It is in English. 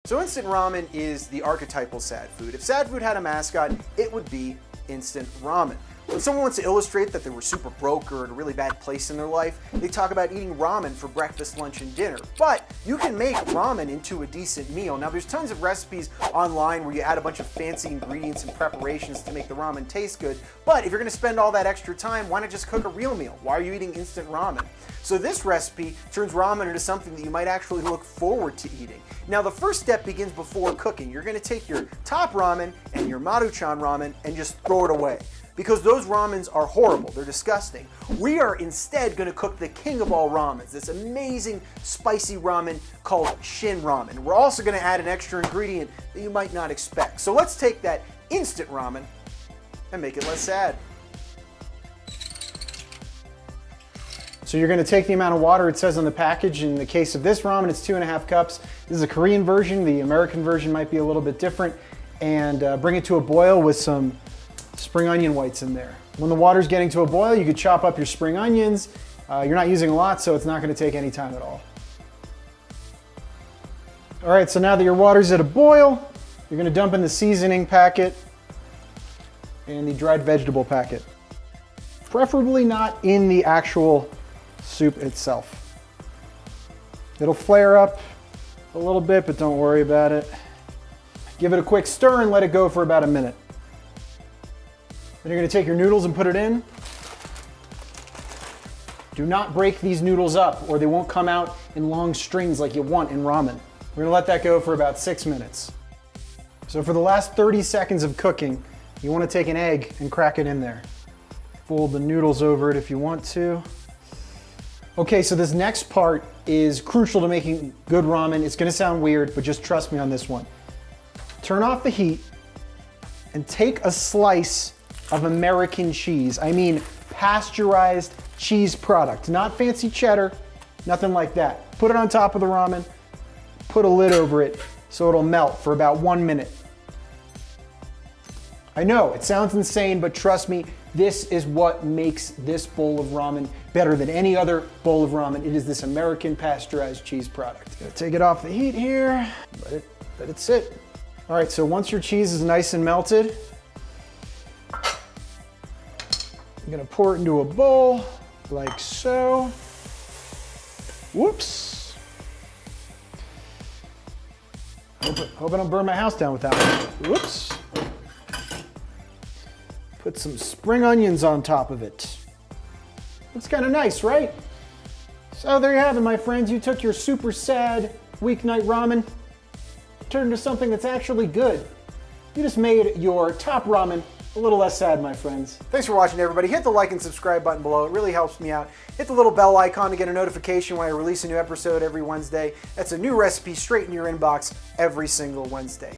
So instant ramen is the archetypal sad food. If sad food had a mascot, it would be instant ramen. When someone wants to illustrate that they were super broke or in a really bad place in their life, they talk about eating ramen for breakfast, lunch, and dinner. But you can make ramen into a decent meal. Now there's tons of recipes online where you add a bunch of fancy ingredients and preparations to make the ramen taste good. But if you're gonna spend all that extra time, why not just cook a real meal? Why are you eating instant ramen? So this recipe turns ramen into something that you might actually look forward to eating. Now the first step begins before cooking. You're gonna take your top ramen and your Maruchan ramen and just throw it away, because those ramens are horrible, they're disgusting. We are instead gonna cook the king of all ramens, this amazing spicy ramen called Shin ramen. We're also gonna add an extra ingredient that you might not expect. So let's take that instant ramen and make it less sad. So you're gonna take the amount of water it says on the package. In the case of this ramen, it's 2.5 cups. This is a Korean version. The American version might be a little bit different. And bring it to a boil with some spring onion whites in there. When the water's getting to a boil, you could chop up your spring onions. You're not using a lot, so it's not gonna take any time at all. All right, so now that your water's at a boil, you're gonna dump in the seasoning packet and the dried vegetable packet. Preferably not in the actual soup itself. It'll flare up a little bit, but don't worry about it. Give it a quick stir and let it go for about a minute. Then you're gonna take your noodles and put it in. Do not break these noodles up or they won't come out in long strings like you want in ramen. We're gonna let that go for about 6 minutes. So for the last 30 seconds of cooking, you wanna take an egg and crack it in there. Fold the noodles over it if you want to. Okay, so this next part is crucial to making good ramen. It's gonna sound weird, but just trust me on this one. Turn off the heat and take a slice of American cheese. I mean pasteurized cheese product, not fancy cheddar, nothing like that. Put it on top of the ramen, put a lid over it so it'll melt for about 1 minute. I know, it sounds insane, but trust me, this is what makes this bowl of ramen better than any other bowl of ramen. It is this American pasteurized cheese product. Gonna take it off the heat here, let it sit. All right, so once your cheese is nice and melted, I'm gonna pour it into a bowl like so. Whoops. Hope I don't burn my house down with that one. Whoops. Put some spring onions on top of it. Looks kind of nice, right? So there you have it, my friends. You took your super sad weeknight ramen, turned it into something that's actually good. You just made your top ramen a little less sad, my friends. Thanks for watching, everybody. Hit the like and subscribe button below. It really helps me out. Hit the little bell icon to get a notification when I release a new episode every Wednesday. That's a new recipe straight in your inbox every single Wednesday.